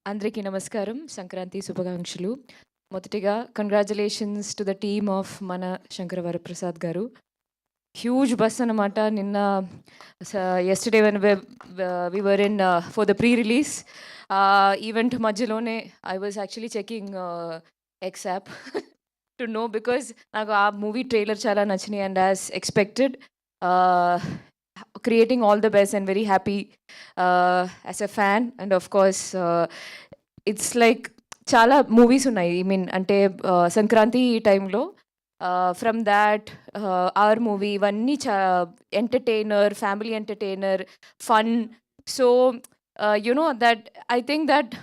అందరికీ నమస్కారం. సంక్రాంతి శుభాకాంక్షలు. మొదటిగా congratulations to the team of మన శంకర వరప్రసాద్ గారు. హ్యూజ్ బస్ అన్నమాట. నిన్న yesterday when we were in for the pre release event మధ్యలోనే I was actually checking X app to know because నాకు ఆ మూవీ ట్రైలర్ చాలా నచ్చినాయి and as expected creating all the best and very happy as a fan. And of course it's like చాలా movies ఉన్నాయి. I mean అంటే సంక్రాంతి టైంలో from that our movie ఇవన్నీ entertainer, family entertainer, fun. So you know that I think that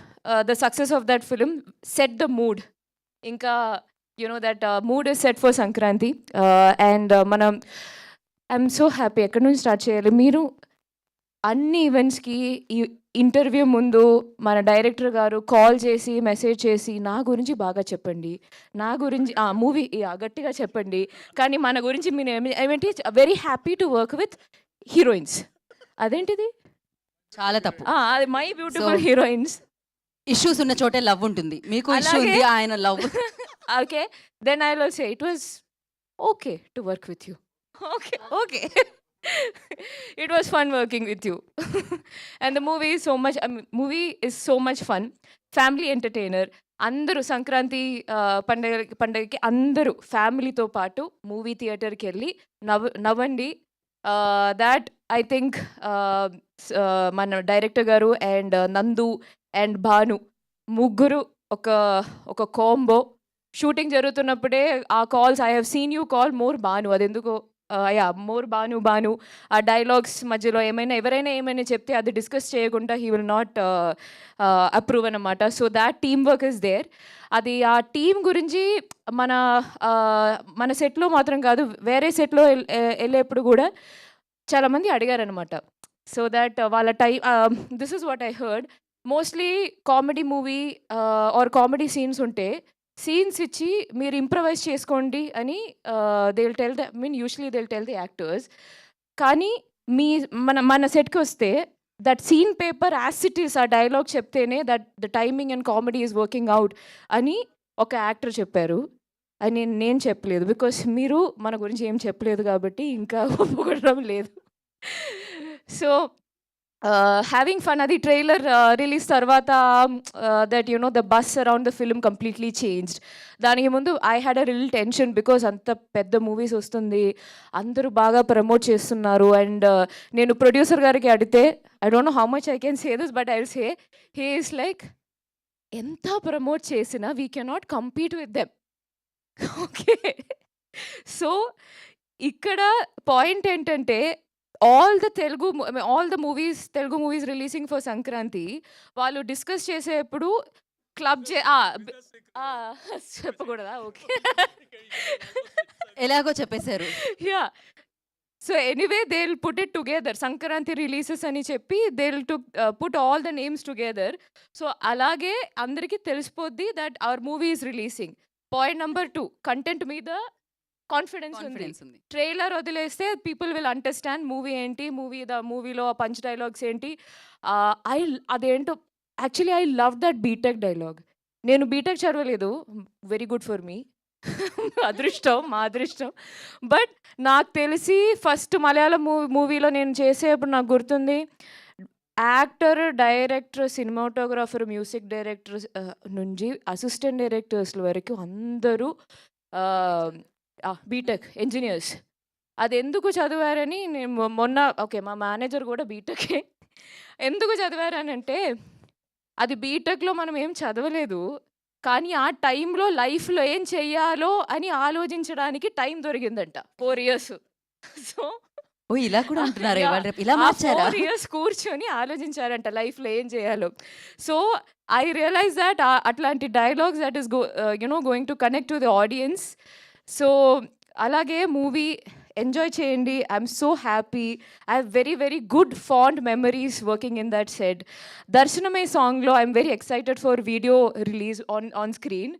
the success of that film set the mood. ఇంకా you know that mood is set for Sankranti. And మనం I'm so happy. ఎక్కడి నుంచి start చేయాలి? మీరు అన్ని ఈవెంట్స్కి ఈ interview ముందు మన డైరెక్టర్ గారు కాల్ చేసి మెసేజ్ చేసి నా గురించి బాగా చెప్పండి, నా గురించి మూవీ గట్టిగా చెప్పండి, కానీ మన గురించి మీరు ఏమిటి very happy to work with heroines. అదేంటిది? చాలా తప్పు. అది మై బ్యూటిఫుల్ హీరోయిన్స్. ఇష్యూస్ ఉన్న చోటే లవ్ ఉంటుంది. మీకు ఇష్యూ ఉంది, ఆయన love. Okay, then I will say it was okay to work with you. Okay. It was fun working with you. And the movie is so much fun. Family entertainer. అందరూ సంక్రాంతి పండగకి అందరూ ఫ్యామిలీతో పాటు movie థియేటర్కి వెళ్ళి నవ్వండి. దాట్ ఐ థింక్ మన director గారు అండ్ నందు అండ్ భాను ముగ్గురు ఒక కాంబో. షూటింగ్ జరుగుతున్నప్పుడే ఆ calls, I have seen you call more Bhanu. అది ఎందుకో మోర్ భాను ఆ డైలాగ్స్ మధ్యలో ఎవరైనా ఏమైనా చెప్తే అది డిస్కస్ చేయకుండా హీ విల్ నాట్ అప్రూవ్ అన్నమాట. So that team work is there. అది ఆ టీం గురించి మన సెట్లో మాత్రం కాదు, వేరే సెట్లో వెళ్ళేప్పుడు కూడా చాలామంది అడిగారనమాట. సో దట్ వాళ్ళ this is what I heard. Mostly comedy movie or comedy scenes ఉంటే సీన్స్ ఇచ్చి మీరు ఇంప్రవైజ్ చేసుకోండి అని they will tell usually they will tell the actors. కానీ మన సెట్కి వస్తే that scene paper as it is, ఆ డైలాగ్ చెప్తేనే that the timing and comedy is working out అని ఒక యాక్టర్ చెప్పారు. అని నేను చెప్పలేదు, బికాస్ మీరు మన గురించి ఏం చెప్పలేదు కాబట్టి ఇంకా ఒప్పుకోవడం లేదు. So having fun. Adi trailer release tarvata that the buzz around the film completely changed. Daniki mundu I had a little tension because anta pedda movies ostundi, andaru baga promote chestunnaru, and nenu producer gariki adite, I don't know how much I can say this, but I'll say he is like, enta promote chesina we cannot compete with them. Okay. So ikkada point entante all the Telugu movies releasing for Sankranti, వాళ్ళు discuss చేసేప్పుడు club చెప్పకూడదా? Okay, ఎలాగో చెప్పేశారు. Yeah. So anyway they will put it together. Sankranti releases అని చెప్పి they will put all the names together. So అలాగే అందరికీ తెలిసిపోద్ది that our movie is releasing. Point number 2, content మీద కాన్ఫిడెన్స్ ఉంది. ట్రైలర్ వదిలేస్తే పీపుల్ విల్ అండర్స్టాండ్ మూవీ ఏంటి, మూవీలో పంచ్ డైలాగ్స్ ఏంటి. అదేంటో actually I love that BTech dialogue. నేను బీటెక్ చదవలేదు, వెరీ గుడ్ ఫర్ మీ, మా అదృష్టం. బట్ నాకు తెలిసి ఫస్ట్ మలయాళం మూవీలో నేను చేసేప్పుడు నాకు గుర్తుంది, actor, director, cinematographer, music director నుంచి అసిస్టెంట్ డైరెక్టర్స్ వరకు అందరూ బీటెక్ ఇంజనీర్స్. అది ఎందుకు చదివారని నేను మొన్న, ఓకే మా మేనేజర్ కూడా బీటెకే. ఎందుకు చదివారని అంటే, అది బీటెక్లో మనం ఏం చదవలేదు, కానీ ఆ టైంలో లైఫ్లో ఏం చెయ్యాలో అని ఆలోచించడానికి టైం దొరికిందంట 4 years. సో ఇలా కూడా అంటున్నారు, ఇలా మార్చారా? 4 years కూర్చొని ఆలోచించారంట లైఫ్లో ఏం చేయాలో. సో ఐ రియలైజ్ దట్ అట్లాంటి dialogues that is going to connect to the audience. So అలాగే మూవీ ఎంజాయ్ చేయండి. I'm so happy. I have very very good fond memories working in that set. దర్శనమే సాంగ్లో I'm very excited for video release on screen.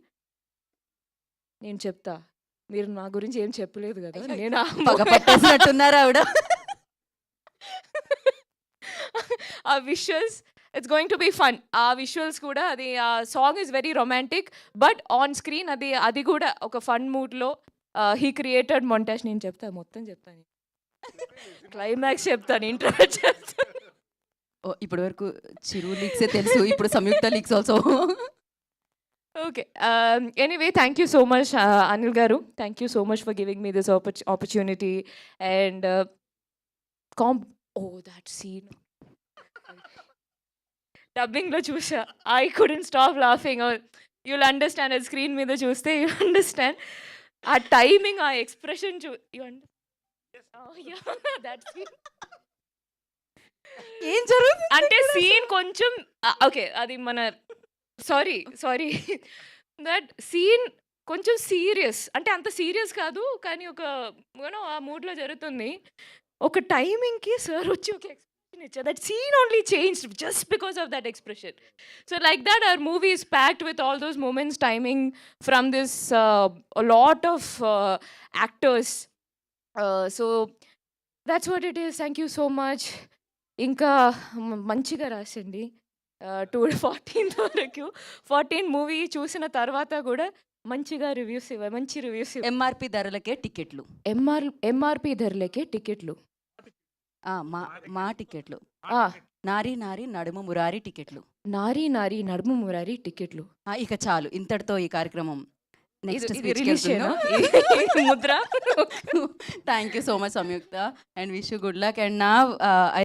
నేను చెప్తా, మీరు నా గురించి ఏం చెప్పలేదు కదా. నేను పట్టేసినట్టున్నారు ఆవిడ. ఆ wishes it's going to be fun. ఆ విజువల్స్ కూడా అది ఆ song is very romantic but on screen అది కూడా ఒక ఫన్ మూడ్లో హీ క్రియేటెడ్ మొంటాజ్. నేను చెప్తాను మొత్తం చెప్తాను, క్లైమాక్స్ చెప్తాను, ఇంట్రోవర్ట్ చెప్తాను. ఇప్పటి వరకు చిరు లీక్సే తెలుసు, ఇప్పుడు Samyuktha leaks also. Okay. Anyway, thank you so much, Anil Garu. Thank you so much for giving me this opportunity. And oh, that scene. Dubbing lo chusa. I couldn't stop laughing. You'll understand at screen మీద చూస్తే you'll understand. ఆ timing, ఆ expression you understand. Oh yeah, that scene. ఏం జరుగుతుంది అంటే scene కొంచెం okay, అది మన సారీ దట్ సీన్ కొంచెం సీరియస్, అంటే అంత సీరియస్ కాదు కానీ ఒక ఆ మూడ్లో జరుగుతుంది. ఒక టైమింగ్కి సార్ వచ్చి ఒక ఎక్స్ప్రెషన్ ఇచ్చారు. That scene only change just because of that expression. So like that our movie is packed with all those moments, timing from this lot of actors. So that's what it is. Thank you so much. ఇంకా మంచిగా రాసండి 14th వరకు. 14 movie చూసిన తర్వాత కూడా మంచిగా reviews ఇవ్వాలి, మంచి reviews ఇవ్వాలి. ఎంఆర్పి ధరలకే టికెట్లు, ఎంఆర్పి ధరలకే టికెట్లు, మా టికెట్లు, నారీ నారీ నడుము మురారి టికెట్లు, నారీ నారీ నడుము మురారి టికెట్లు. ఇక చాలు, ఇంతటితో ఈ కార్యక్రమం నెక్స్ట్ ముద్ర. Thank you so much Samyuktha and wish you good luck. And నా